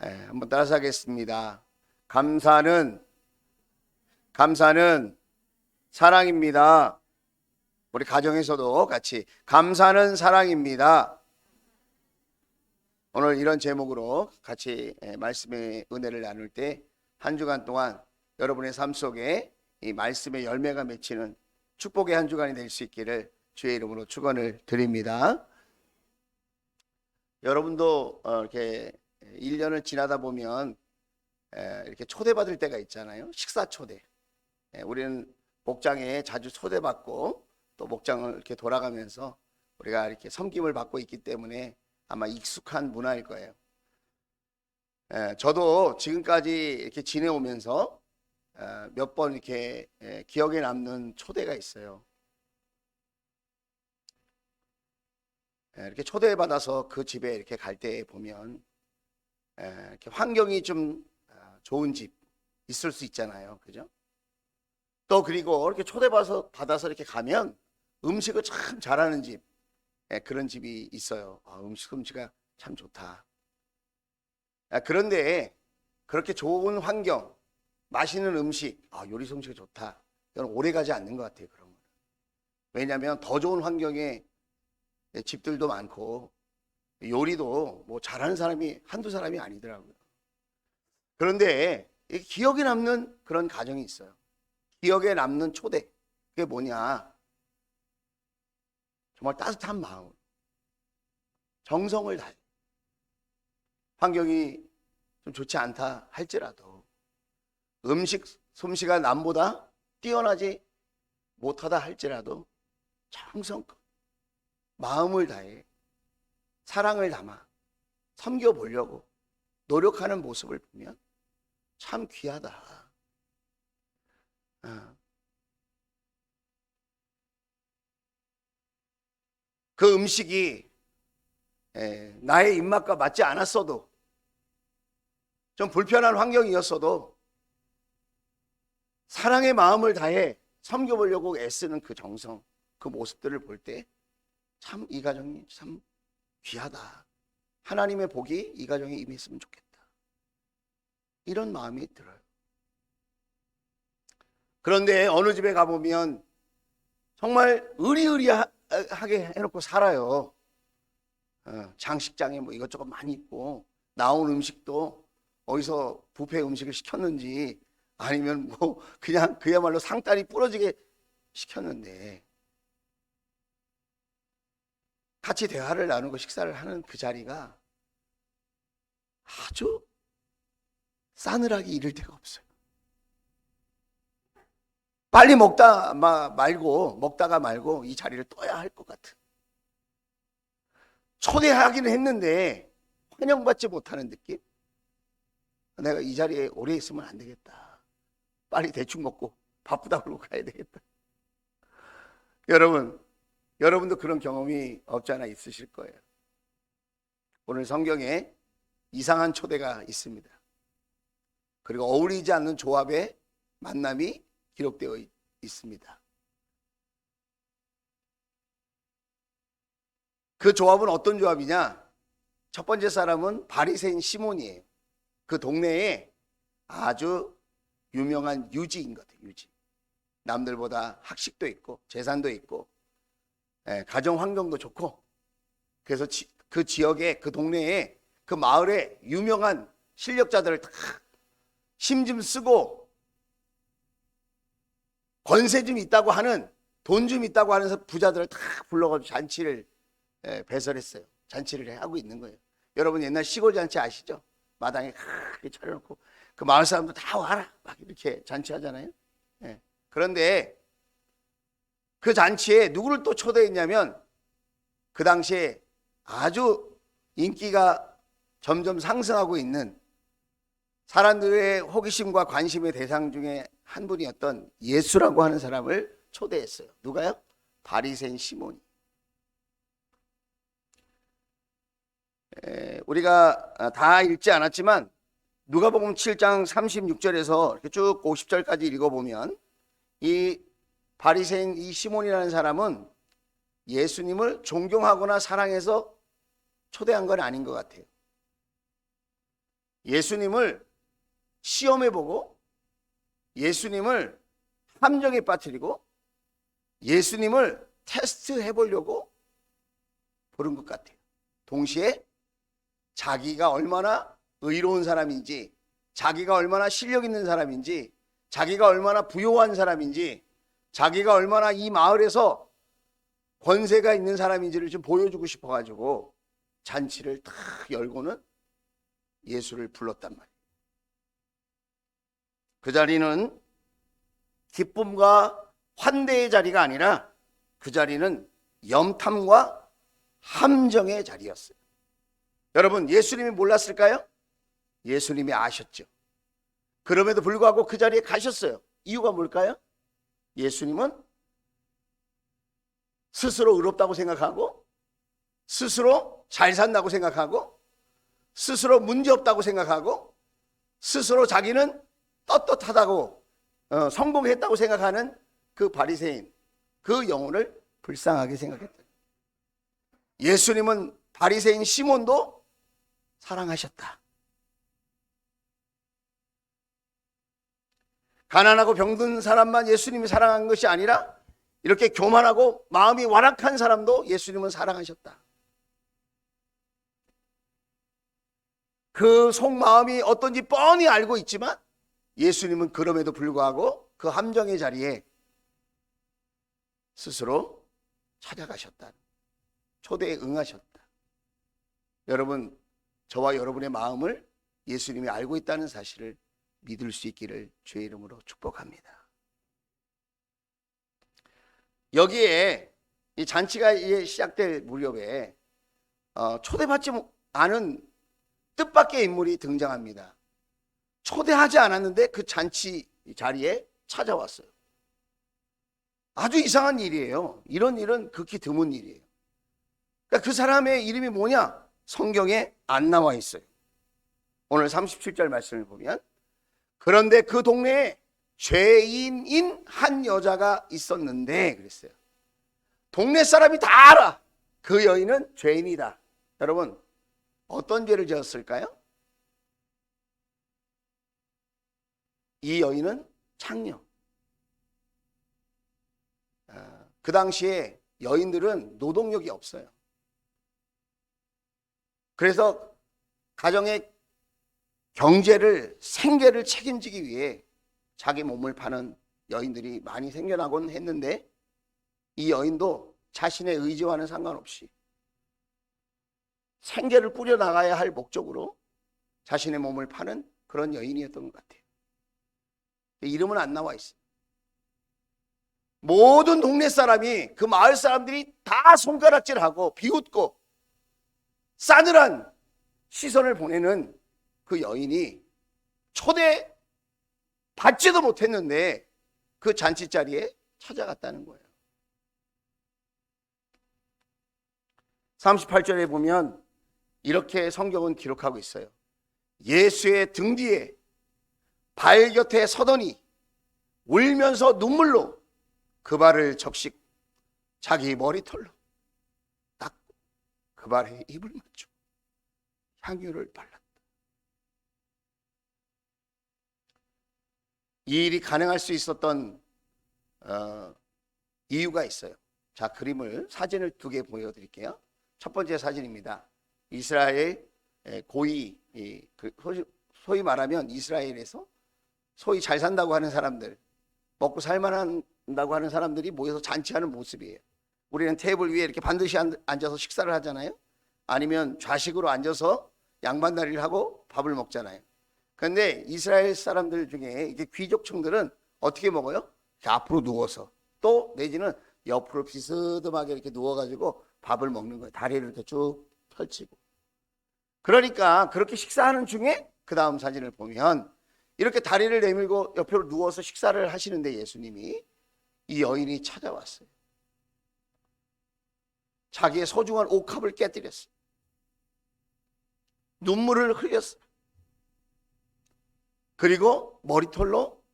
한번 따라서 하겠습니다. 감사는 사랑입니다. 우리 가정에서도 같이 감사는 사랑입니다. 오늘 이런 제목으로 같이 말씀의 은혜를 나눌 때 한 주간 동안 여러분의 삶 속에 이 말씀의 열매가 맺히는 축복의 한 주간이 될 수 있기를 주의 이름으로 축원을 드립니다. 여러분도 이렇게 1년을 지나다 보면 이렇게 초대받을 때가 있잖아요. 식사 초대. 우리는 목장에 자주 초대받고 또 목장을 이렇게 돌아가면서 우리가 이렇게 섬김을 받고 있기 때문에 아마 익숙한 문화일 거예요. 저도 지금까지 이렇게 지내오면서 몇 번 이렇게 기억에 남는 초대가 있어요. 이렇게 초대받아서 그 집에 이렇게 갈 때 보면 이렇게 환경이 좀 좋은 집 있을 수 있잖아요. 그죠? 또 그리고 이렇게 초대받아서 이렇게 가면 음식을 참 잘하는 집, 그런 집이 있어요. 음식가 참 좋다. 그런데 그렇게 좋은 환경, 맛있는 음식, 요리 솜씨가 좋다. 이건 오래 가지 않는 것 같아요. 그런 거. 왜냐하면 더 좋은 환경에 집들도 많고 요리도 뭐 잘하는 사람이 한두 사람이 아니더라고요. 그런데 기억에 남는 그런 가정이 있어요. 기억에 남는 초대. 그게 뭐냐? 정말 따뜻한 마음, 정성을 다해. 환경이 좀 좋지 않다 할지라도 음식 솜씨가 남보다 뛰어나지 못하다 할지라도 정성껏 마음을 다해 사랑을 담아 섬겨보려고 노력하는 모습을 보면 참 귀하다. 그 음식이 나의 입맛과 맞지 않았어도 좀 불편한 환경이었어도 사랑의 마음을 다해 섬겨보려고 애쓰는 그 정성, 그 모습들을 볼 때 참 이 가정이 참 귀하다. 하나님의 복이 이 가정에 임했으면 좋겠다. 이런 마음이 들어요. 그런데 어느 집에 가보면 정말 의리의리하게 해놓고 살아요. 장식장에 뭐 이것저것 많이 있고 나온 음식도 어디서 뷔페 음식을 시켰는지 아니면 뭐 그냥 그야말로 상다리 부러지게 시켰는데 같이 대화를 나누고 식사를 하는 그 자리가 아주 싸늘하게 이를 데가 없어요. 빨리 먹다가 말고 이 자리를 떠야 할 것 같은, 초대하기는 했는데 환영받지 못하는 느낌. 내가 이 자리에 오래 있으면 안 되겠다. 빨리 대충 먹고 바쁘다 그러고 가야 되겠다. 여러분도 그런 경험이 없지 않아 있으실 거예요. 오늘 성경에 이상한 초대가 있습니다. 그리고 어울리지 않는 조합의 만남이 기록되어 있습니다. 그 조합은 어떤 조합이냐? 첫 번째 사람은 바리새인 시몬이에요. 그 동네에 아주 유명한 유지인 것 같아요. 유지. 남들보다 학식도 있고 재산도 있고 가정 환경도 좋고, 그래서 그 지역에, 그 동네에, 그 마을에 유명한 실력자들을 다 힘 좀 쓰고 권세 좀 있다고 하는, 돈 좀 있다고 하는 부자들을 다 불러가지고 잔치를 배설했어요. 잔치를 하고 있는 거예요. 여러분 옛날 시골 잔치 아시죠? 마당에 크게 차려놓고 그 마을 사람들 다 와라 막 이렇게 잔치하잖아요. 그런데 그 잔치에 누구를 또 초대했냐면 그 당시에 아주 인기가 점점 상승하고 있는 사람들의 호기심과 관심의 대상 중에 한 분이었던 예수라고 하는 사람을 초대했어요. 누가요? 바리새인 시몬이. 우리가 다 읽지 않았지만 누가복음 7장 36절에서 이렇게 쭉 50절까지 읽어보면 이 바리새인 이 시몬이라는 사람은 예수님을 존경하거나 사랑해서 초대한 건 아닌 것 같아요. 예수님을 시험해보고 예수님을 함정에 빠뜨리고 예수님을 테스트해 보려고 부른 것 같아요. 동시에 자기가 얼마나 의로운 사람인지, 자기가 얼마나 실력 있는 사람인지, 자기가 얼마나 부요한 사람인지, 자기가 얼마나 이 마을에서 권세가 있는 사람인지를 좀 보여주고 싶어가지고 잔치를 탁 열고는 예수를 불렀단 말이에요. 그 자리는 기쁨과 환대의 자리가 아니라 그 자리는 염탐과 함정의 자리였어요. 여러분, 예수님이 몰랐을까요? 예수님이 아셨죠. 그럼에도 불구하고 그 자리에 가셨어요. 이유가 뭘까요? 예수님은 스스로 의롭다고 생각하고, 스스로 잘 산다고 생각하고, 스스로 문제없다고 생각하고, 스스로 자기는 떳떳하다고 성공했다고 생각하는 그 바리새인, 그 영혼을 불쌍하게 생각했다. 예수님은 바리새인 시몬도 사랑하셨다. 가난하고 병든 사람만 예수님이 사랑한 것이 아니라 이렇게 교만하고 마음이 완악한 사람도 예수님은 사랑하셨다. 그 속마음이 어떤지 뻔히 알고 있지만 예수님은 그럼에도 불구하고 그 함정의 자리에 스스로 찾아가셨다. 초대에 응하셨다. 여러분, 저와 여러분의 마음을 예수님이 알고 있다는 사실을 믿을 수 있기를 주의 이름으로 축복합니다. 여기에 이 잔치가 시작될 무렵에 초대받지 않은 뜻밖의 인물이 등장합니다. 초대하지 않았는데 그 잔치 자리에 찾아왔어요. 아주 이상한 일이에요. 이런 일은 극히 드문 일이에요. 그러니까 그 사람의 이름이 뭐냐? 성경에 안 나와 있어요. 오늘 37절 말씀을 보면, 그런데 그 동네에 죄인인 한 여자가 있었는데 그랬어요. 동네 사람이 다 알아. 그 여인은 죄인이다. 여러분, 어떤 죄를 지었을까요? 이 여인은 창녀. 그 당시에 여인들은 노동력이 없어요. 그래서 가정의 경제를, 생계를 책임지기 위해 자기 몸을 파는 여인들이 많이 생겨나곤 했는데, 이 여인도 자신의 의지와는 상관없이 생계를 꾸려나가야 할 목적으로 자신의 몸을 파는 그런 여인이었던 것 같아요. 이름은 안 나와 있어요. 모든 동네 사람이, 그 마을 사람들이 다 손가락질하고 비웃고 싸늘한 시선을 보내는 그 여인이 초대 받지도 못했는데 그 잔치 자리에 찾아갔다는 거예요. 38절에 보면 이렇게 성경은 기록하고 있어요. 예수의 등 뒤에 발 곁에 서더니 울면서 눈물로 그 발을 적시고 자기 머리털로 닦고 그 발에 입을 맞추고 향유를 발랐다. 이 일이 가능할 수 있었던 이유가 있어요. 자, 그림을, 사진을 두 개 보여드릴게요. 첫 번째 사진입니다. 이스라엘 고위, 소위 말하면 이스라엘에서 소위 잘 산다고 하는 사람들, 먹고 살만한다고 하는 사람들이 모여서 잔치하는 모습이에요. 우리는 테이블 위에 이렇게 반드시 앉아서 식사를 하잖아요. 아니면 좌식으로 앉아서 양반다리를 하고 밥을 먹잖아요. 그런데 이스라엘 사람들 중에 이게 귀족층들은 어떻게 먹어요? 앞으로 누워서, 또 내지는 옆으로 비스듬하게 이렇게 누워가지고 밥을 먹는 거예요. 다리를 이렇게 쭉 펼치고. 그러니까 그렇게 식사하는 중에 그 다음 사진을 보면 이렇게 다리를 내밀고 옆으로 누워서 식사를 하시는데 예수님이, 이 여인이 찾아왔어요. 자기의 소중한 옥합을 깨뜨렸어요. 눈물을 흘렸어요. 그리고 머리털로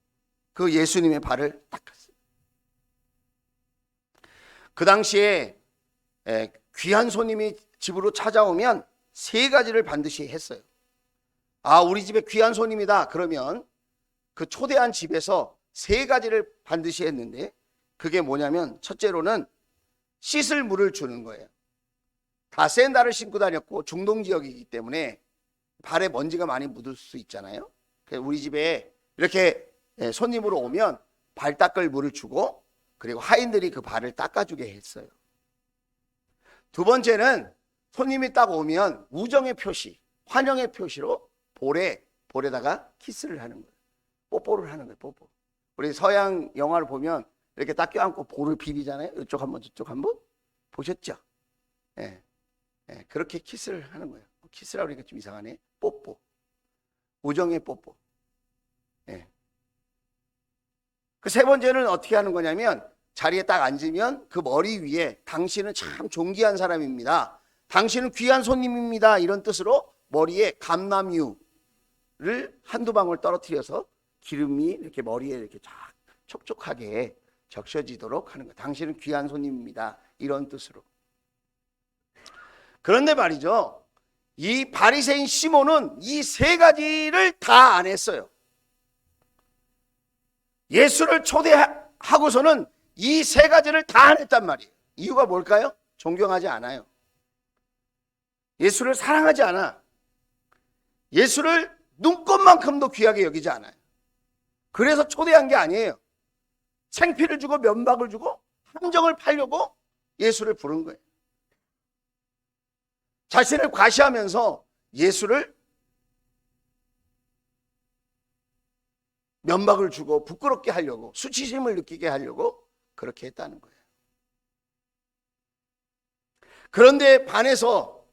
그 예수님의 발을 닦았어요. 그 당시에 귀한 손님이 집으로 찾아오면 세 가지를 반드시 했어요. 아, 우리 집에 귀한 손님이다. 그러면 그 초대한 집에서 세 가지를 반드시 했는데, 그게 뭐냐면 첫째로는 씻을 물을 주는 거예요. 다 샌들을 신고 다녔고 중동 지역이기 때문에 발에 먼지가 많이 묻을 수 있잖아요. 그래서 우리 집에 이렇게 손님으로 오면 발 닦을 물을 주고, 그리고 하인들이 그 발을 닦아주게 했어요. 두 번째는 손님이 딱 오면 우정의 표시, 환영의 표시로 볼에다가 키스를 하는 거예요. 뽀뽀를 하는 거예요. 뽀뽀. 우리 서양 영화를 보면 이렇게 딱 껴안고 볼을 비비잖아요. 이쪽 한번 저쪽 한번 보셨죠? 예. 예, 그렇게 키스를 하는 거예요. 키스라고 하니까 좀 이상하네. 뽀뽀. 우정의 뽀뽀. 예. 그 세 번째는 어떻게 하는 거냐면, 자리에 딱 앉으면 그 머리 위에 당신은 참 존귀한 사람입니다, 당신은 귀한 손님입니다, 이런 뜻으로 머리에 감람유를 한두 방울 떨어뜨려서 기름이 이렇게 머리에 이렇게 쫙 촉촉하게 적셔지도록 하는 거예요. 당신은 귀한 손님입니다, 이런 뜻으로. 그런데 말이죠, 이 바리새인 시몬은 이 세 가지를 다 안 했어요. 예수를 초대하고서는 이 세 가지를 다 안 했단 말이에요. 이유가 뭘까요? 존경하지 않아요. 예수를 사랑하지 않아. 예수를 눈꽃만큼도 귀하게 여기지 않아요. 그래서 초대한 게 아니에요. 생피를 주고 면박을 주고 함정을 팔려고 예수를 부른 거예요. 자신을 과시하면서 예수를 면박을 주고 부끄럽게 하려고, 수치심을 느끼게 하려고 그렇게 했다는 거예요. 그런데 반해서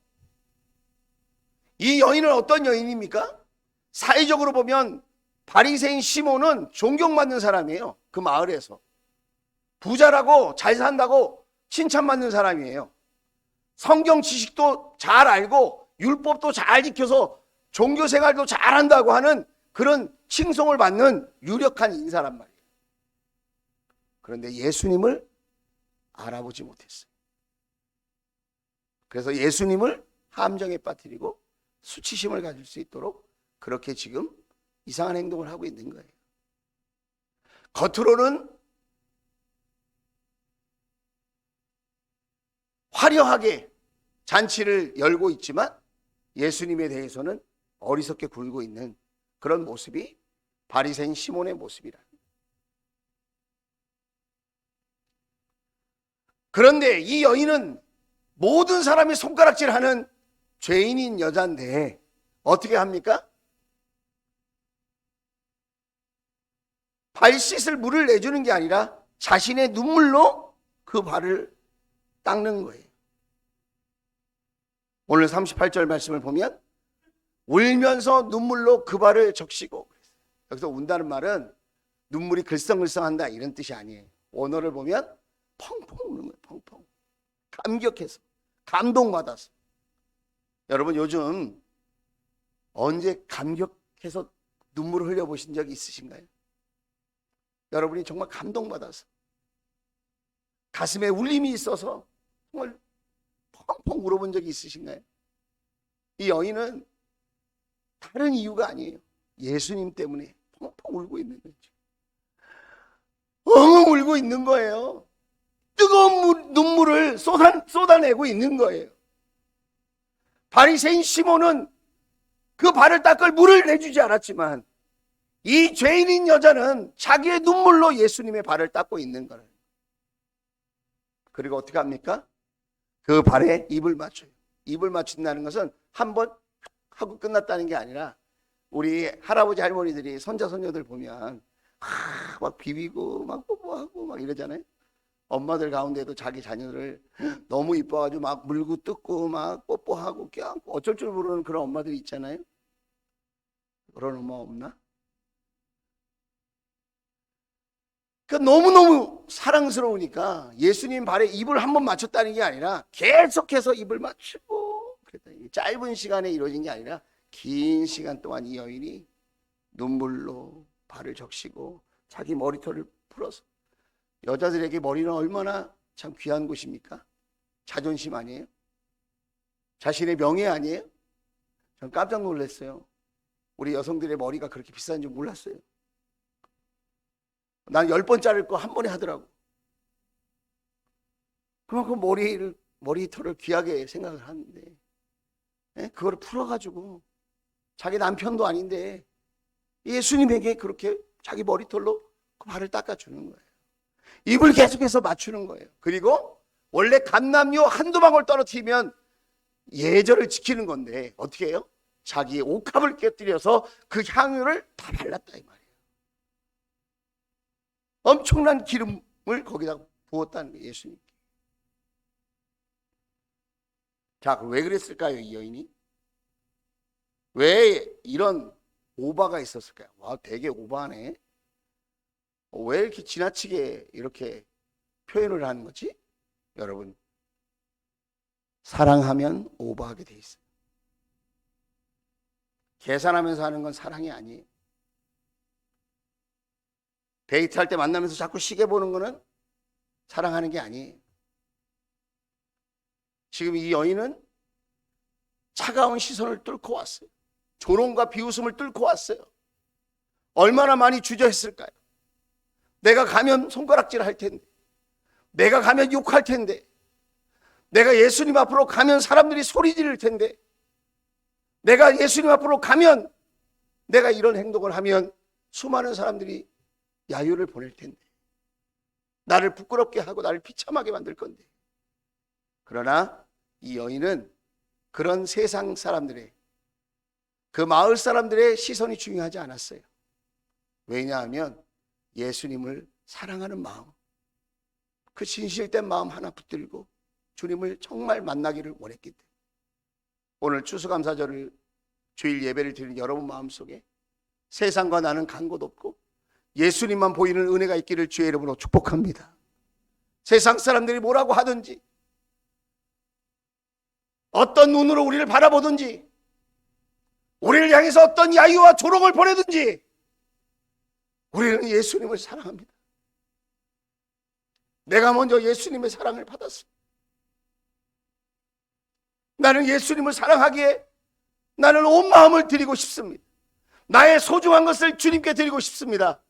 이 여인은 어떤 여인입니까? 사회적으로 보면 바리새인 시몬은 존경받는 사람이에요. 그 마을에서 부자라고 잘 산다고 칭찬받는 사람이에요. 성경 지식도 잘 알고 율법도 잘 지켜서 종교 생활도 잘한다고 하는 그런 칭송을 받는 유력한 인사란 말이에요. 그런데 예수님을 알아보지 못했어요. 그래서 예수님을 함정에 빠뜨리고 수치심을 가질 수 있도록 그렇게 지금 이상한 행동을 하고 있는 거예요. 겉으로는 화려하게 잔치를 열고 있지만 예수님에 대해서는 어리석게 굴고 있는 그런 모습이 바리새인 시몬의 모습이라. 그런데 이 여인은 모든 사람이 손가락질하는 죄인인 여자인데 어떻게 합니까? 발 씻을 물을 내주는 게 아니라 자신의 눈물로 그 발을 닦는 거예요. 오늘 38절 말씀을 보면 울면서 눈물로 그 발을 적시고, 여기서 운다는 말은 눈물이 글썽글썽한다 이런 뜻이 아니에요. 원어를 보면 펑펑 우는 거예요. 펑펑. 감격해서, 감동받아서. 여러분 요즘 언제 감격해서 눈물을 흘려보신 적이 있으신가요? 여러분이 정말 감동받아서 가슴에 울림이 있어서 정말 펑펑 울어본 적이 있으신가요? 이 여인은 다른 이유가 아니에요. 예수님 때문에 펑펑 울고 있는 거죠. 엉엉 울고 있는 거예요. 뜨거운 눈물을 쏟아내고 있는 거예요. 바리새인 시몬은 그 발을 닦을 물을 내주지 않았지만 이 죄인인 여자는 자기의 눈물로 예수님의 발을 닦고 있는 거예요. 그리고 어떻게 합니까? 그 발에 입을 맞춰요. 입을 맞춘다는 것은 한 번 하고 끝났다는 게 아니라, 우리 할아버지 할머니들이 손자 손녀들 보면 막 비비고 막 뽀뽀하고 막 이러잖아요. 엄마들 가운데도 자기 자녀를 너무 이뻐가지고 막 물고 뜯고 막 뽀뽀하고 껴안고 어쩔 줄 모르는 그런 엄마들이 있잖아요. 그런 엄마 없나? 너무너무 사랑스러우니까 예수님 발에 입을 한번 맞췄다는 게 아니라 계속해서 입을 맞추고 그랬더니 짧은 시간에 이루어진 게 아니라 긴 시간 동안 이 여인이 눈물로 발을 적시고 자기 머리털을 풀어서. 여자들에게 머리는 얼마나 참 귀한 곳입니까? 자존심 아니에요? 자신의 명예 아니에요? 전 깜짝 놀랐어요. 우리 여성들의 머리가 그렇게 비싼 줄 몰랐어요. 난 10번 자를 거 한 번에 하더라고. 그만큼 머리털을 귀하게 생각을 하는데, 그걸 풀어가지고 자기 남편도 아닌데 예수님에게 그렇게 자기 머리털로 그 발을 닦아주는 거예요. 입을 계속해서 맞추는 거예요. 그리고 원래 감람유 한두 방울 떨어뜨리면 예절을 지키는 건데 어떻게 해요? 자기 옥합을 깨뜨려서 그 향유를 다 발랐다 이 말이에요. 엄청난 기름을 거기다 부었다는 거예요, 예수님. 자, 왜 그랬을까요, 이 여인이? 왜 이런 오바가 있었을까요? 와, 되게 오바하네. 왜 이렇게 지나치게 이렇게 표현을 하는 거지? 여러분, 사랑하면 오버하게 돼 있어요. 계산하면서 하는 건 사랑이 아니에요. 데이트할 때 만나면서 자꾸 시계 보는 거는 사랑하는 게 아니에요. 지금 이 여인은 차가운 시선을 뚫고 왔어요. 조롱과 비웃음을 뚫고 왔어요. 얼마나 많이 주저했을까요? 내가 가면 손가락질 할 텐데, 내가 가면 욕할 텐데, 내가 예수님 앞으로 가면 사람들이 소리 지를 텐데, 내가 예수님 앞으로 가면, 내가 이런 행동을 하면 수많은 사람들이 야유를 보낼 텐데, 나를 부끄럽게 하고 나를 비참하게 만들 건데. 그러나 이 여인은 그런 세상 사람들의, 그 마을 사람들의 시선이 중요하지 않았어요. 왜냐하면 예수님을 사랑하는 마음, 그 진실된 마음 하나 붙들고 주님을 정말 만나기를 원했기 때문에 오늘 추수감사절을 주일 예배를 드리는 여러분 마음속에 세상과 나는 간 곳 없고 예수님만 보이는 은혜가 있기를 주의 이름으로 축복합니다. 세상 사람들이 뭐라고 하든지, 어떤 눈으로 우리를 바라보든지, 우리를 향해서 어떤 야유와 조롱을 보내든지, 우리는 예수님을 사랑합니다. 내가 먼저 예수님의 사랑을 받았습니다. 나는 예수님을 사랑하기에 나는 온 마음을 드리고 싶습니다. 나의 소중한 것을 주님께 드리고 싶습니다.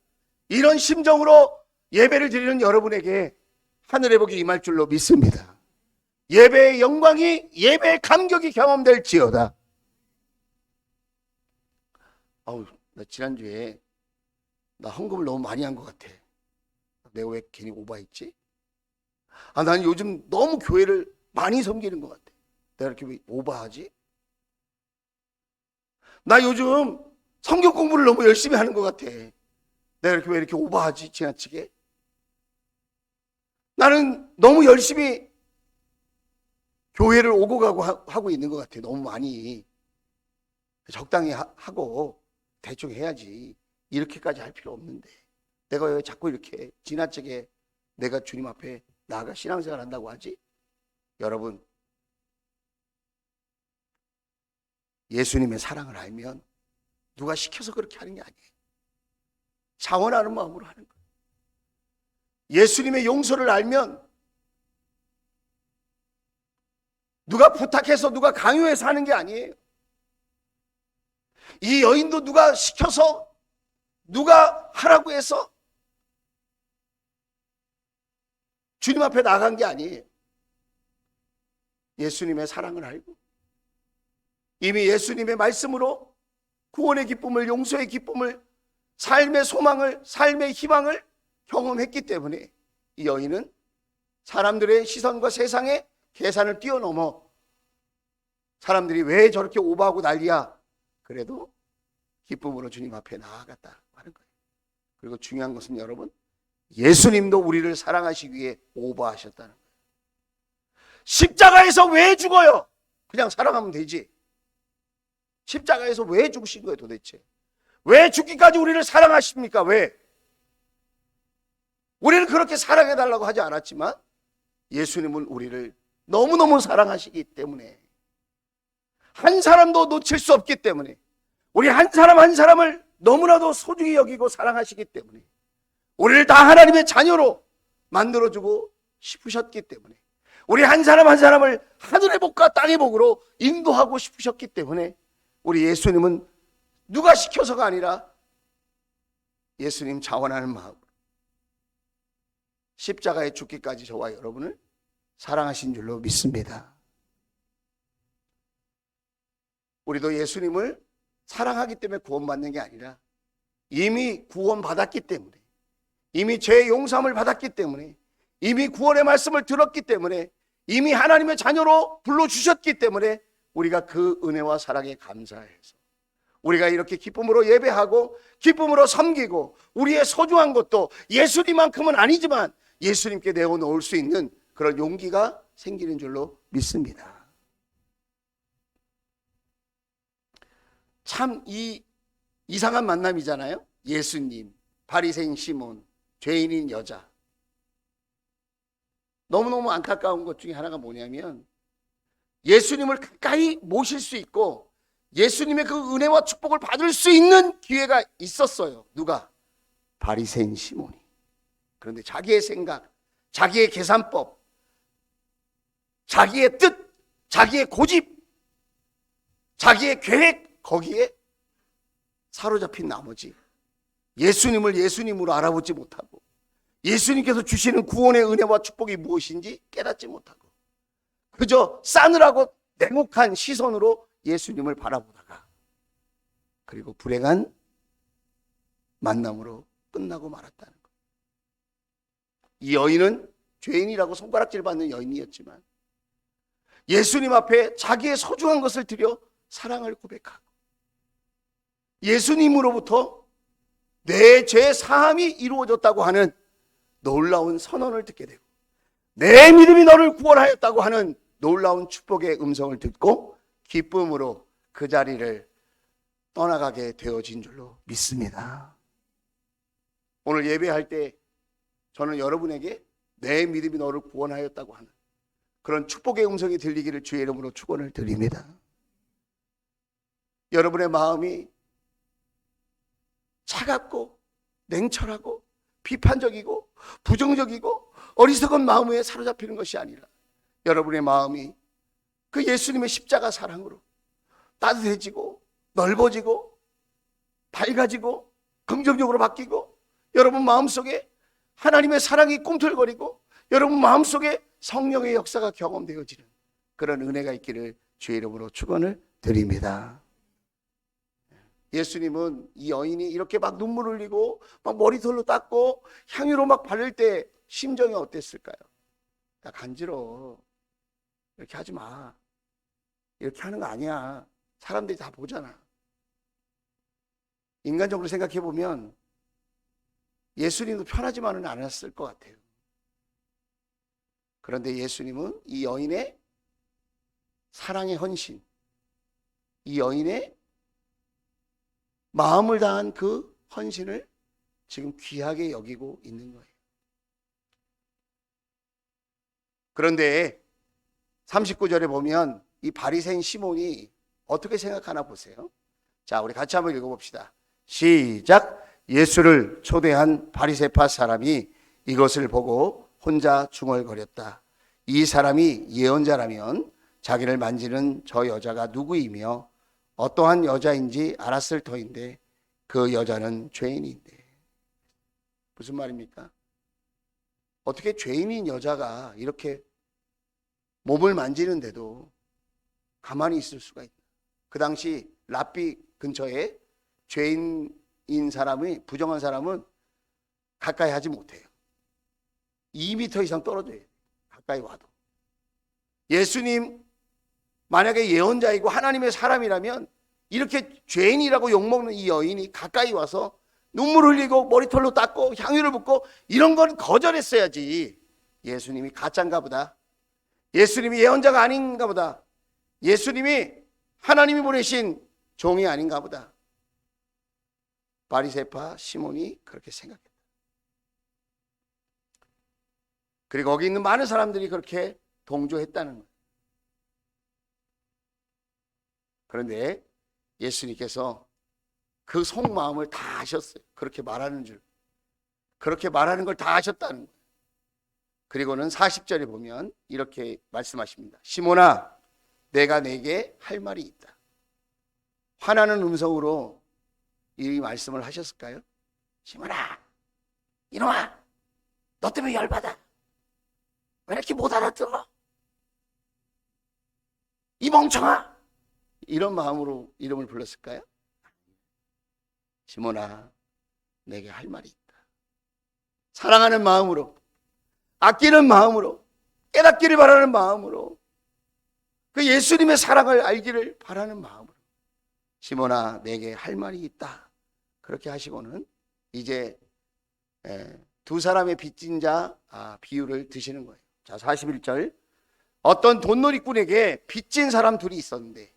이런 심정으로 예배를 드리는 여러분에게 하늘의 복이 임할 줄로 믿습니다. 예배의 영광이, 예배의 감격이 경험될지어다. 나 지난주에 나 헌금을 너무 많이 한 것 같아. 내가 왜 괜히 오바했지? 난 요즘 너무 교회를 많이 섬기는 것 같아. 내가 이렇게 왜 오바하지? 나 요즘 성경 공부를 너무 열심히 하는 것 같아. 내가 왜 이렇게 오바하지? 지나치게? 나는 너무 열심히 교회를 오고 가고 하고 있는 것 같아. 너무 많이. 적당히 하고 대충 해야지. 이렇게까지 할 필요 없는데 내가 왜 자꾸 이렇게 지나치게 내가 주님 앞에 나아가 신앙생활 한다고 하지? 여러분, 예수님의 사랑을 알면 누가 시켜서 그렇게 하는 게 아니에요. 자원하는 마음으로 하는 거예요. 예수님의 용서를 알면 누가 부탁해서 누가 강요해서 하는 게 아니에요. 이 여인도 누가 시켜서 누가 하라고 해서 주님 앞에 나간 게 아니에요. 예수님의 사랑을 알고 이미 예수님의 말씀으로 구원의 기쁨을, 용서의 기쁨을, 삶의 소망을, 삶의 희망을 경험했기 때문에 이 여인은 사람들의 시선과 세상의 계산을 뛰어넘어 사람들이 왜 저렇게 오버하고 난리야, 그래도 기쁨으로 주님 앞에 나아갔다 하는 거예요. 그리고 중요한 것은 여러분, 예수님도 우리를 사랑하시기 위해 오버하셨다는 거예요. 십자가에서 왜 죽어요? 그냥 사랑하면 되지. 십자가에서 왜 죽으신 거예요 도대체? 왜 죽기까지 우리를 사랑하십니까? 왜? 우리는 그렇게 사랑해달라고 하지 않았지만 예수님은 우리를 너무너무 사랑하시기 때문에, 한 사람도 놓칠 수 없기 때문에, 우리 한 사람 한 사람을 너무나도 소중히 여기고 사랑하시기 때문에, 우리를 다 하나님의 자녀로 만들어주고 싶으셨기 때문에, 우리 한 사람 한 사람을 하늘의 복과 땅의 복으로 인도하고 싶으셨기 때문에 우리 예수님은 누가 시켜서가 아니라 예수님 자원하는 마음으로 십자가에 죽기까지 저와 여러분을 사랑하신 줄로 믿습니다. 우리도 예수님을 사랑하기 때문에 구원받는 게 아니라 이미 구원받았기 때문에, 이미 죄 용서함을 받았기 때문에, 이미 구원의 말씀을 들었기 때문에, 이미 하나님의 자녀로 불러주셨기 때문에 우리가 그 은혜와 사랑에 감사해서 우리가 이렇게 기쁨으로 예배하고 기쁨으로 섬기고, 우리의 소중한 것도 예수님만큼은 아니지만 예수님께 내어놓을 수 있는 그런 용기가 생기는 줄로 믿습니다. 참 이상한 만남이잖아요. 예수님, 바리새인 시몬, 죄인인 여자. 너무너무 안타까운 것 중에 하나가 뭐냐면, 예수님을 가까이 모실 수 있고 예수님의 그 은혜와 축복을 받을 수 있는 기회가 있었어요. 누가? 바리새인 시몬이. 그런데 자기의 생각, 자기의 계산법, 자기의 뜻, 자기의 고집, 자기의 계획, 거기에 사로잡힌 나머지 예수님을 예수님으로 알아보지 못하고 예수님께서 주시는 구원의 은혜와 축복이 무엇인지 깨닫지 못하고 그저 싸늘하고 냉혹한 시선으로 예수님을 바라보다가 그리고 불행한 만남으로 끝나고 말았다는 것. 이 여인은 죄인이라고 손가락질 받는 여인이었지만 예수님 앞에 자기의 소중한 것을 드려 사랑을 고백하고 예수님으로부터 내 죄 사함이 이루어졌다고 하는 놀라운 선언을 듣게 되고 내 믿음이 너를 구원하였다고 하는 놀라운 축복의 음성을 듣고 기쁨으로 그 자리를 떠나가게 되어진 줄로 믿습니다. 오늘 예배할 때 저는 여러분에게 내 믿음이 너를 구원하였다고 하는 그런 축복의 음성이 들리기를 주의 이름으로 축원을 드립니다. 여러분의 마음이 차갑고 냉철하고 비판적이고 부정적이고 어리석은 마음에 사로잡히는 것이 아니라 여러분의 마음이 그 예수님의 십자가 사랑으로 따뜻해지고 넓어지고 밝아지고 긍정적으로 바뀌고 여러분 마음속에 하나님의 사랑이 꿈틀거리고 여러분 마음속에 성령의 역사가 경험되어지는 그런 은혜가 있기를 주의 이름으로 축원을 드립니다. 예수님은 이 여인이 이렇게 막 눈물 흘리고 막 머리털로 닦고 향유로 막 바를 때 심정이 어땠을까요? 야, 간지러워. 이렇게 하지 마. 이렇게 하는 거 아니야. 사람들이 다 보잖아. 인간적으로 생각해 보면 예수님도 편하지만은 않았을 것 같아요. 그런데 예수님은 이 여인의 사랑의 헌신, 이 여인의 마음을 다한 그 헌신을 지금 귀하게 여기고 있는 거예요. 그런데 39절에 보면 이 바리새인 시몬이 어떻게 생각하나 보세요. 자, 우리 같이 한번 읽어봅시다. 시작. 예수를 초대한 바리새파 사람이 이것을 보고 혼자 중얼거렸다. 이 사람이 예언자라면 자기를 만지는 저 여자가 누구이며 어떠한 여자인지 알았을 터인데 그 여자는 죄인인데. 무슨 말입니까? 어떻게 죄인인 여자가 이렇게 몸을 만지는데도 가만히 있을 수가 있나? 그 당시 랍비 근처에 죄인인 사람이, 부정한 사람은 가까이 하지 못해요. 2m 이상 떨어져야 돼요. 가까이 와도. 예수님 만약에 예언자이고 하나님의 사람이라면 이렇게 죄인이라고 욕먹는 이 여인이 가까이 와서 눈물 흘리고 머리털로 닦고 향유를 붓고 이런 건 거절했어야지. 예수님이 가짜인가 보다. 예수님이 예언자가 아닌가 보다. 예수님이 하나님이 보내신 종이 아닌가 보다. 바리새파 시몬이 그렇게 생각했다. 그리고 거기 있는 많은 사람들이 그렇게 동조했다는 거예요. 그런데 예수님께서 그 속마음을 다 아셨어요. 그렇게 말하는 줄. 그렇게 말하는 걸 다 아셨다는 거예요. 그리고는 40절에 보면 이렇게 말씀하십니다. 시몬아, 내가 네게 할 말이 있다. 화나는 음성으로 이 말씀을 하셨을까요? 시몬아, 이놈아, 너 때문에 열받아. 왜 이렇게 못 알아들어? 이 멍청아! 이런 마음으로 이름을 불렀을까요? 시몬아, 내게 할 말이 있다. 사랑하는 마음으로, 아끼는 마음으로, 깨닫기를 바라는 마음으로, 그 예수님의 사랑을 알기를 바라는 마음으로, 시몬아, 내게 할 말이 있다. 그렇게 하시고는 이제 두 사람의 빚진 자 비유를 드시는 거예요. 자, 41절. 어떤 돈놀이꾼에게 빚진 사람 둘이 있었는데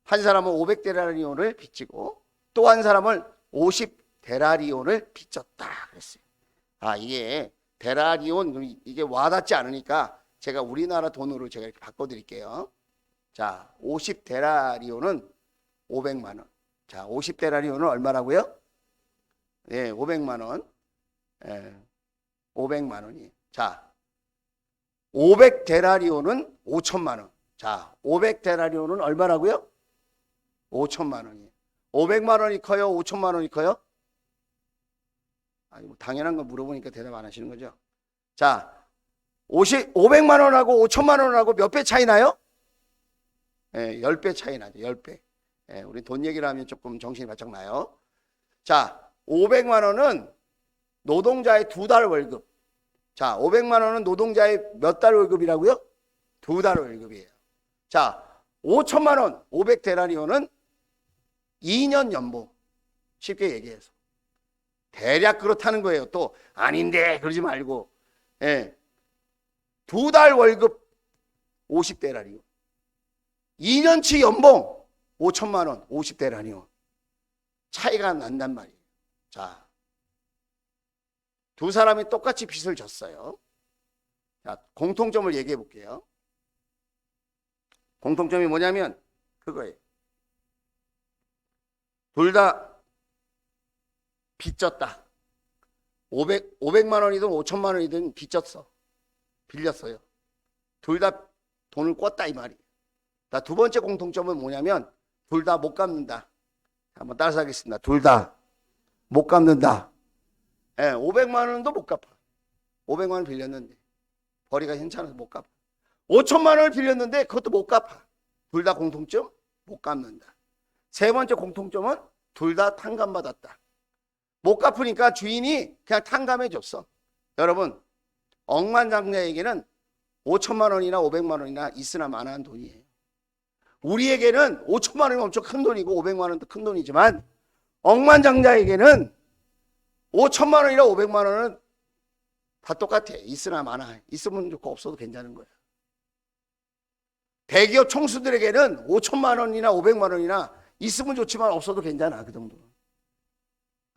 한 사람은 500데나리온을 빚지고 또 한 사람은 50데나리온을 빚졌다 그랬어요. 이게 데나리온, 이게 와닿지 않으니까 제가 우리나라 돈으로 제가 이렇게 바꿔드릴게요. 자, 50데나리온은 500만 원. 자, 50데나리온은 얼마라고요? 예, 500만 원. 500만 원이. 자, 500데나리온은 5천만 원. 자, 500데나리온은 얼마라고요? 5천만 원이에요. 500만 원이 커요? 5천만 원이 커요? 뭐 당연한 거 물어보니까 대답 안 하시는 거죠? 자, 500만 원하고 5천만 원하고 몇 배 차이 나요? 10배 차이 나죠. 10배. 우리 돈 얘기를 하면 조금 정신이 바짝 나요. 자, 500만 원은 노동자의 2달 월급. 자, 500만 원은 노동자의 몇 달 월급이라고요? 2달 월급이에요. 자, 5천만 원, 500데나리온은 2년 연봉. 쉽게 얘기해서. 대략 그렇다는 거예요. 또 아닌데 그러지 말고. 2달 월급 50데나리온. 2년치 연봉 5천만 원, 50데나리온. 차이가 난단 말이에요. 자, 두 사람이 똑같이 빚을 졌어요. 자, 공통점을 얘기해 볼게요. 공통점이 뭐냐면 그거예요. 둘 다 빚졌다. 500만 원이든 5천만 원이든 빚졌어. 빌렸어요. 둘 다 돈을 꿨다 이 말이에요. 자, 두 번째 공통점은 뭐냐면 둘 다 못 갚는다. 한번 따라서 하겠습니다. 둘 다 못 갚는다. 500만 원도 못 갚아. 500만 원 빌렸는데 벌이가 현찮아서 못 갚아. 5천만 원을 빌렸는데 그것도 못 갚아. 둘 다 공통점 못 갚는다. 세 번째 공통점은 둘 다 탕감받았다. 못 갚으니까 주인이 그냥 탕감해 줬어. 여러분, 억만장자에게는 5천만 원이나 500만 원이나 있으나 마나한 돈이에요. 우리에게는 5천만 원이 엄청 큰 돈이고 500만 원도 큰 돈이지만 억만장자에게는 5천만 원이나 500만 원은 다 똑같아. 있으나 마나. 있으면 좋고 없어도 괜찮은 거야. 대기업 총수들에게는 5천만 원이나 500만 원이나 있으면 좋지만 없어도 괜찮아. 그 정도.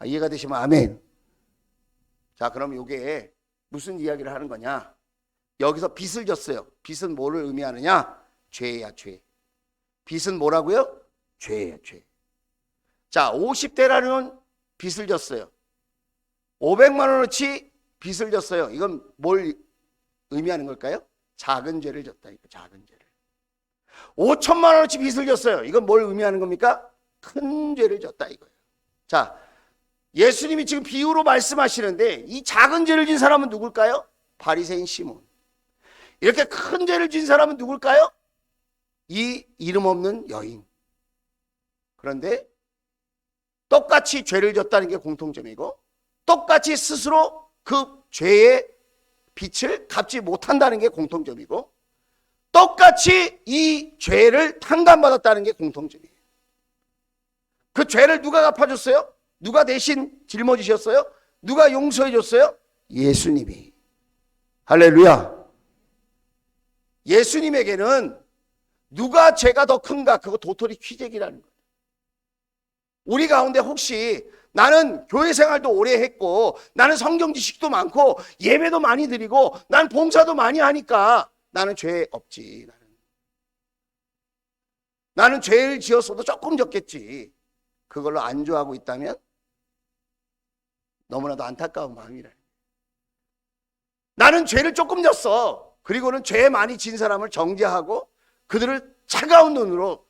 이해가 되시면 아멘. 자, 그럼 이게 무슨 이야기를 하는 거냐? 여기서 빚을 졌어요. 빚은 뭐를 의미하느냐? 죄야, 죄. 빚은 뭐라고요? 죄야, 죄. 자, 50데나리온 빚을 졌어요. 500만 원어치 빚을 졌어요. 이건 뭘 의미하는 걸까요? 작은 죄를 졌다. 작은 죄를. 5천만 원어치 빚을 졌어요. 이건 뭘 의미하는 겁니까? 큰 죄를 졌다 이거예요. 자, 예수님이 지금 비유로 말씀하시는데 이 작은 죄를 진 사람은 누굴까요? 바리새인 시몬. 이렇게 큰 죄를 진 사람은 누굴까요? 이 이름 없는 여인. 그런데 똑같이 죄를 졌다는 게 공통점이고 똑같이 스스로 그 죄의 빚을 갚지 못한다는 게 공통점이고 똑같이 이 죄를 탕감받았다는 게 공통점이에요. 그 죄를 누가 갚아줬어요? 누가 대신 짊어지셨어요? 누가 용서해 줬어요? 예수님이. 할렐루야. 예수님에게는 누가 죄가 더 큰가? 그거 도토리 퀴즈이라는 거예요. 우리 가운데 혹시 나는 교회 생활도 오래 했고 나는 성경 지식도 많고 예배도 많이 드리고 난 봉사도 많이 하니까 나는 죄 없지. 나는 죄를 지었어도 조금 졌겠지. 그걸로 안주하고 있다면 너무나도 안타까운 마음이라. 나는 죄를 조금 졌어. 그리고는 죄 많이 진 사람을 정죄하고 그들을 차가운 눈으로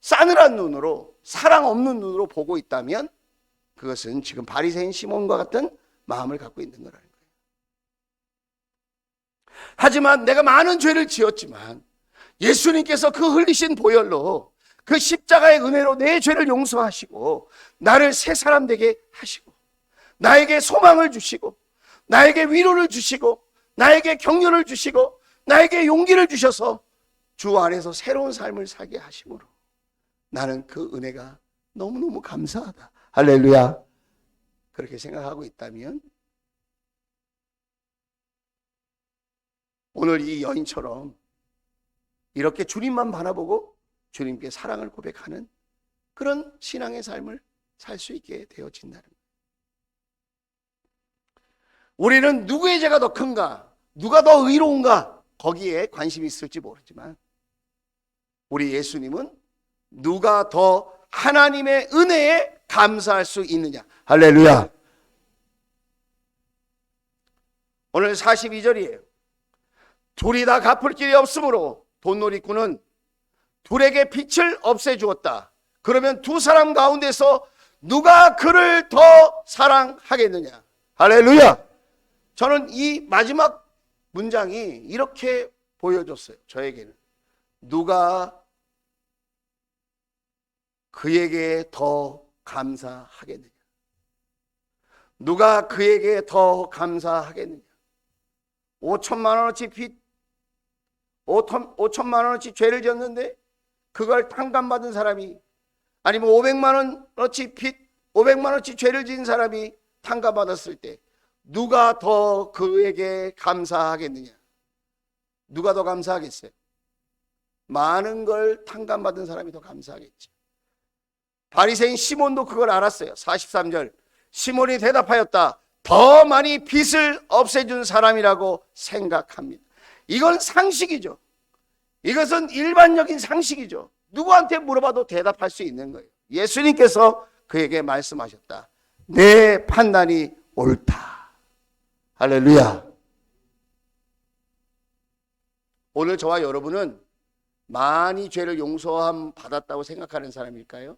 싸늘한 눈으로 사랑 없는 눈으로 보고 있다면 그것은 지금 바리새인 시몬과 같은 마음을 갖고 있는 거라는 거예요. 하지만 내가 많은 죄를 지었지만 예수님께서 그 흘리신 보혈로, 그 십자가의 은혜로 내 죄를 용서하시고 나를 새 사람 되게 하시고 나에게 소망을 주시고 나에게 위로를 주시고 나에게 격려를 주시고 나에게 용기를 주셔서 주 안에서 새로운 삶을 살게 하심으로 나는 그 은혜가 너무너무 감사하다. 할렐루야. 그렇게 생각하고 있다면 오늘 이 여인처럼 이렇게 주님만 바라보고 주님께 사랑을 고백하는 그런 신앙의 삶을 살 수 있게 되어진다는 거예요. 우리는 누구의 죄가 더 큰가, 누가 더 의로운가, 거기에 관심이 있을지 모르지만 우리 예수님은 누가 더 하나님의 은혜에 감사할 수 있느냐. 할렐루야. 오늘 42절이에요. 둘이 다 갚을 길이 없으므로 돈놀이꾼은 둘에게 빚을 없애주었다. 그러면 두 사람 가운데서 누가 그를 더 사랑하겠느냐. 할렐루야. 저는 이 마지막 문장이 이렇게 보여줬어요. 저에게는 누가 그에게 더 감사하겠느냐. 누가 그에게 더 감사하겠느냐. 5천만 원어치 빚, 5천만 원어치 죄를 졌는데 그걸 탕감받은 사람이, 아니면 500만 원어치 빚, 500만 원어치 죄를 지은 사람이 탕감받았을 때 누가 더 그에게 감사하겠느냐. 누가 더 감사하겠어요? 많은 걸 탕감받은 사람이 더 감사하겠죠. 바리새인 시몬도 그걸 알았어요. 43절, 시몬이 대답하였다. 더 많이 빚을 없애준 사람이라고 생각합니다. 이건 상식이죠. 이것은 일반적인 상식이죠. 누구한테 물어봐도 대답할 수 있는 거예요. 예수님께서 그에게 말씀하셨다. 내 판단이 옳다. 할렐루야. 오늘 저와 여러분은 많이 죄를 용서함 받았다고 생각하는 사람일까요?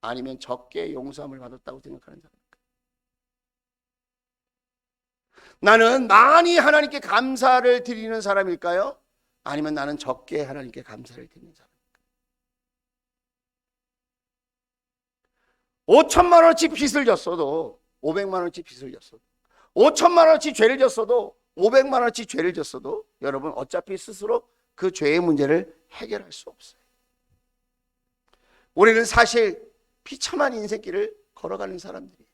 아니면 적게 용서함을 받았다고 생각하는 사람일까요? 나는 많이 하나님께 감사를 드리는 사람일까요? 아니면 나는 적게 하나님께 감사를 드리는 사람일까요? 5천만 원어치 빚을 졌어도 500만 원어치 빚을 졌어도 5천만 원어치 죄를 졌어도 500만 원어치 죄를 졌어도 여러분 어차피 스스로 그 죄의 문제를 해결할 수 없어요. 우리는 사실 비참한 인생길을 걸어가는 사람들이에요.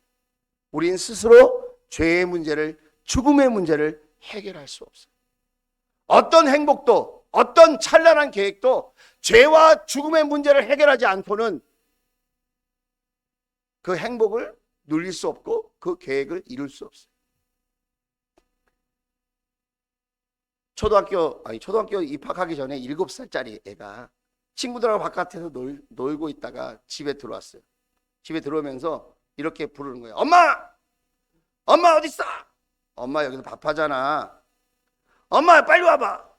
우리는 스스로 죄의 문제를, 죽음의 문제를 해결할 수 없어요. 어떤 행복도, 어떤 찬란한 계획도 죄와 죽음의 문제를 해결하지 않고는 그 행복을 누릴 수 없고 그 계획을 이룰 수 없어요. 초등학교 입학하기 전에 7살짜리 애가 친구들하고 바깥에서 놀고 있다가 집에 들어왔어요. 집에 들어오면서 이렇게 부르는 거예요. 엄마! 엄마 어딨어? 엄마 여기서 밥하잖아. 엄마 빨리 와봐.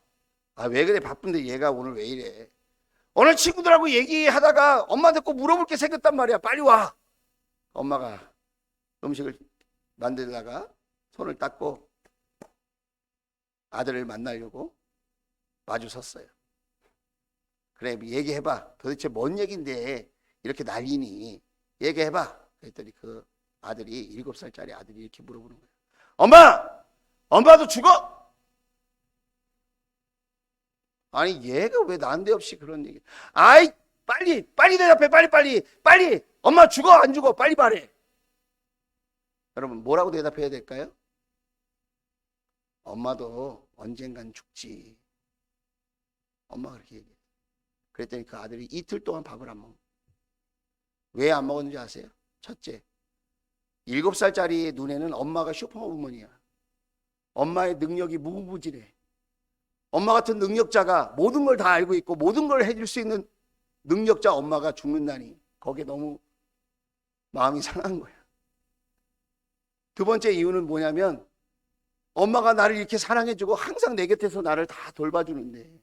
아, 왜 그래? 바쁜데 얘가 오늘 왜 이래? 오늘 친구들하고 얘기하다가 엄마한테 꼭 물어볼 게 생겼단 말이야. 빨리 와. 엄마가 음식을 만들다가 손을 닦고 아들을 만나려고 마주 섰어요. 그래, 얘기해봐. 도대체 뭔 얘긴데 이렇게 난리니? 얘기해봐. 그랬더니 그 아들이, 7살짜리 아들이 이렇게 물어보는 거예요. 엄마! 엄마도 죽어? 아니 얘가 왜 난데없이 그런 얘기. 아이 빨리 대답해. 빨리. 엄마 죽어 안 죽어? 빨리 말해. 여러분 뭐라고 대답해야 될까요? 엄마도 언젠간 죽지. 엄마가 그렇게 얘기해. 그랬더니 그 아들이 이틀 동안 밥을 안 먹어. 왜 안 먹었는지 아세요? 첫째, 7살짜리 눈에는 엄마가 슈퍼우먼이야. 엄마의 능력이 무궁무진해. 엄마 같은 능력자가 모든 걸 다 알고 있고 모든 걸 해줄 수 있는 능력자 엄마가 죽는다니, 거기에 너무 마음이 상한 거야. 두 번째 이유는 뭐냐면 엄마가 나를 이렇게 사랑해주고 항상 내 곁에서 나를 다 돌봐주는데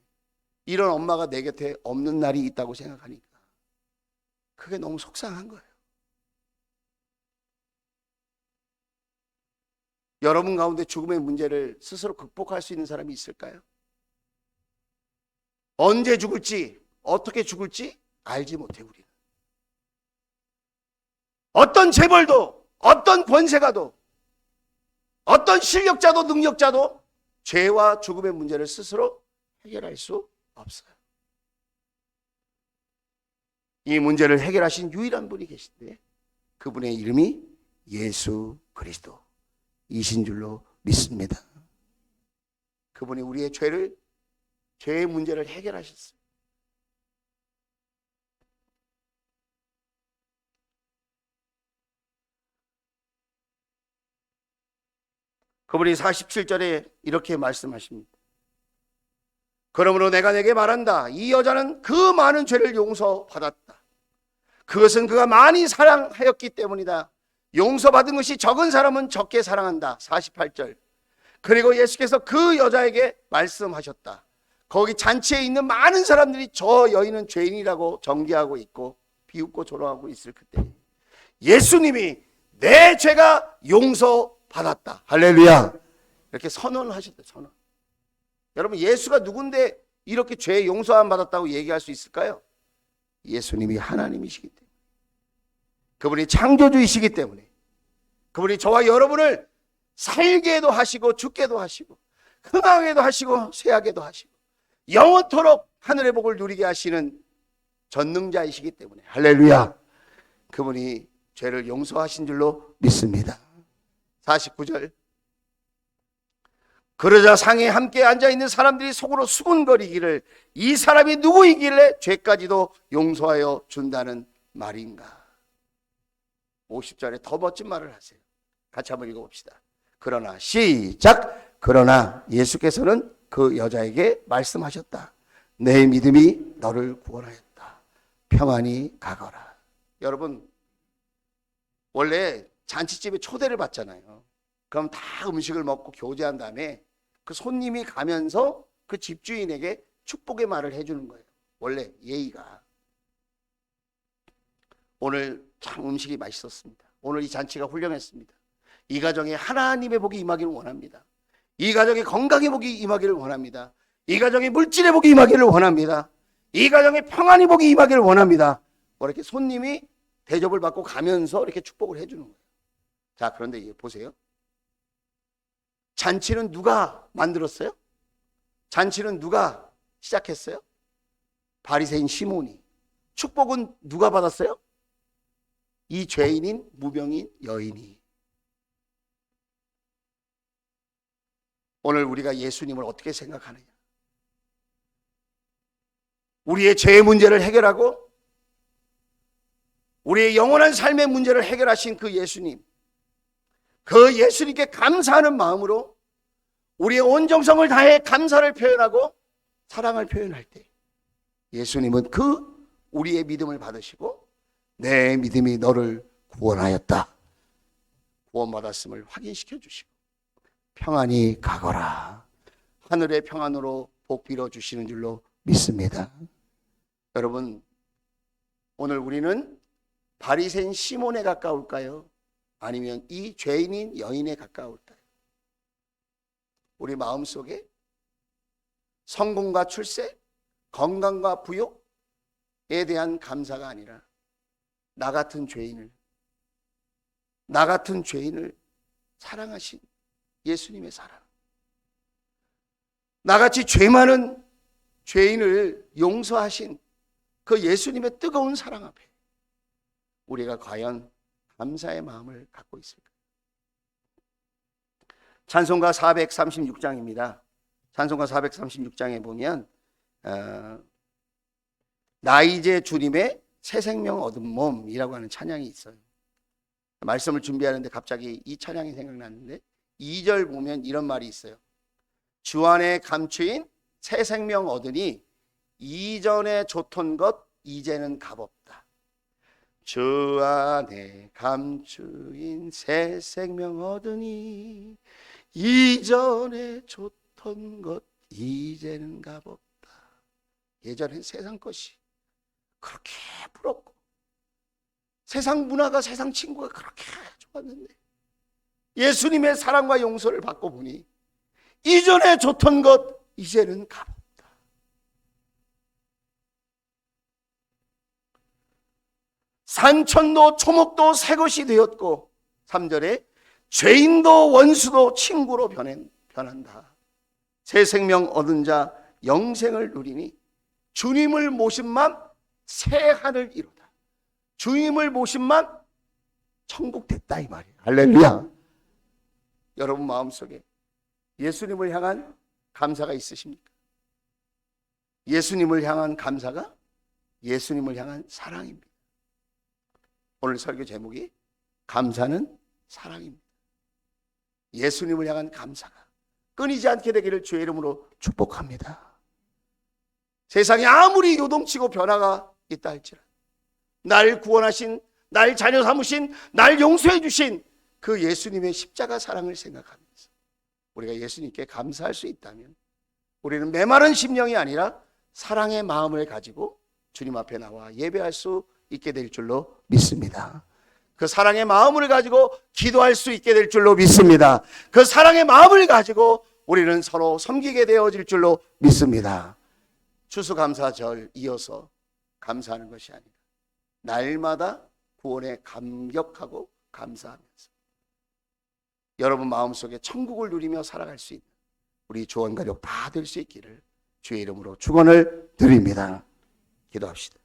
이런 엄마가 내 곁에 없는 날이 있다고 생각하니까 그게 너무 속상한 거예요. 여러분 가운데 죽음의 문제를 스스로 극복할 수 있는 사람이 있을까요? 언제 죽을지, 어떻게 죽을지 알지 못해 우리는. 어떤 재벌도, 어떤 권세가도, 어떤 실력자도 능력자도 죄와 죽음의 문제를 스스로 해결할 수 없어요. 이 문제를 해결하신 유일한 분이 계신데 그분의 이름이 예수 그리스도이신 줄로 믿습니다. 그분이 우리의 죄의 문제를 해결하셨어요. 그분이 47절에 이렇게 말씀하십니다. 그러므로 내가 내게 말한다. 이 여자는 그 많은 죄를 용서받았다. 그것은 그가 많이 사랑하였기 때문이다. 용서받은 것이 적은 사람은 적게 사랑한다. 48절. 그리고 예수께서 그 여자에게 말씀하셨다. 거기 잔치에 있는 많은 사람들이 저 여인은 죄인이라고 정죄하고 있고 비웃고 조롱하고 있을 그때 예수님이 내 죄가 용서받았다. 할렐루야. 이렇게 선언을 하셨다. 선언. 여러분, 예수가 누군데 이렇게 죄 용서함 받았다고 얘기할 수 있을까요? 예수님이 하나님이시기 때문에, 그분이 창조주이시기 때문에, 그분이 저와 여러분을 살게도 하시고 죽게도 하시고 흥하게도 하시고 쇠하게도 하시고 영원토록 하늘의 복을 누리게 하시는 전능자이시기 때문에, 할렐루야, 그분이 죄를 용서하신 줄로 믿습니다. 49절. 그러자 상에 함께 앉아있는 사람들이 속으로 수군거리기를 이 사람이 누구이길래 죄까지도 용서하여 준다는 말인가. 50절에 더 멋진 말을 하세요. 같이 한번 읽어봅시다. 그러나 시작. 그러나 예수께서는 그 여자에게 말씀하셨다. 내 믿음이 너를 구원하였다. 평안히 가거라. 여러분, 원래 잔치집에 초대를 받잖아요. 그럼 다 음식을 먹고 교제한 다음에 그 손님이 가면서 그 집주인에게 축복의 말을 해주는 거예요. 원래 예의가. 오늘 참 음식이 맛있었습니다. 오늘 이 잔치가 훌륭했습니다. 이 가정에 하나님의 복이 임하기를 원합니다. 이 가정에 건강의 복이 임하기를 원합니다. 이 가정에 물질의 복이 임하기를 원합니다. 이 가정에 평안의 복이 임하기를 원합니다. 뭐 이렇게 손님이 대접을 받고 가면서 이렇게 축복을 해주는 거예요. 자, 그런데 보세요. 잔치는 누가 만들었어요? 잔치는 누가 시작했어요? 바리새인 시몬이. 축복은 누가 받았어요? 이 죄인인 무병인 여인이. 오늘 우리가 예수님을 어떻게 생각하느냐? 우리의 죄의 문제를 해결하고 우리의 영원한 삶의 문제를 해결하신 그 예수님, 그 예수님께 감사하는 마음으로 우리의 온 정성을 다해 감사를 표현하고 사랑을 표현할 때 예수님은 그 우리의 믿음을 받으시고 내 믿음이 너를 구원하였다. 구원받았음을 확인시켜 주시고 평안히 가거라. 하늘의 평안으로 복 빌어 주시는 줄로 믿습니다. 여러분, 오늘 우리는 바리새인 시몬에 가까울까요? 아니면 이 죄인인 여인에 가까울까요? 우리 마음속에 성공과 출세, 건강과 부욕에 대한 감사가 아니라 나 같은 죄인을 사랑하신 예수님의 사랑, 나같이 죄 많은 죄인을 용서하신 그 예수님의 뜨거운 사랑 앞에 우리가 과연 감사의 마음을 갖고 있을까요? 찬송가 436장입니다. 찬송가 436장에 보면 나 이제 주님의 새 생명 얻은 몸이라고 하는 찬양이 있어요. 말씀을 준비하는데 갑자기 이 찬양이 생각났는데 2절 보면 이런 말이 있어요. 주 안에 감추인 새 생명 얻으니 이전에 좋던 것 이제는 값없다. 주 안에 감추인 새 생명 얻으니 이전에 좋던 것 이제는 값없다. 예전엔 세상 것이 그렇게 부럽고 세상 문화가 세상 친구가 그렇게 좋았는데 예수님의 사랑과 용서를 받고 보니 이전에 좋던 것 이제는 값없다. 산천도 초목도 새 것이 되었고 3절에 죄인도 원수도 친구로 변한다. 새 생명 얻은 자 영생을 누리니 주님을 모신만 새 하늘 이루다. 주님을 모신만 천국 됐다 이 말이에요. 할렐루야. 여러분 마음속에 예수님을 향한 감사가 있으십니까? 예수님을 향한 감사가 예수님을 향한 사랑입니다. 오늘 설교 제목이 감사는 사랑입니다. 예수님을 향한 감사가 끊이지 않게 되기를 주의 이름으로 축복합니다. 세상에 아무리 요동치고 변화가 있다 할지라도 날 구원하신, 날 자녀 삼으신, 날 용서해 주신 그 예수님의 십자가 사랑을 생각하면서 우리가 예수님께 감사할 수 있다면 우리는 메마른 심령이 아니라 사랑의 마음을 가지고 주님 앞에 나와 예배할 수 있게 될 줄로 믿습니다. 그 사랑의 마음을 가지고 기도할 수 있게 될 줄로 믿습니다. 그 사랑의 마음을 가지고 우리는 서로 섬기게 되어질 줄로 믿습니다. 추수감사절 이어서 감사하는 것이 아니라 날마다 구원에 감격하고 감사하면서 여러분 마음속에 천국을 누리며 살아갈 수 있는 우리 조언가족 다 될 수 있기를 주의 이름으로 축원을 드립니다. 기도합시다.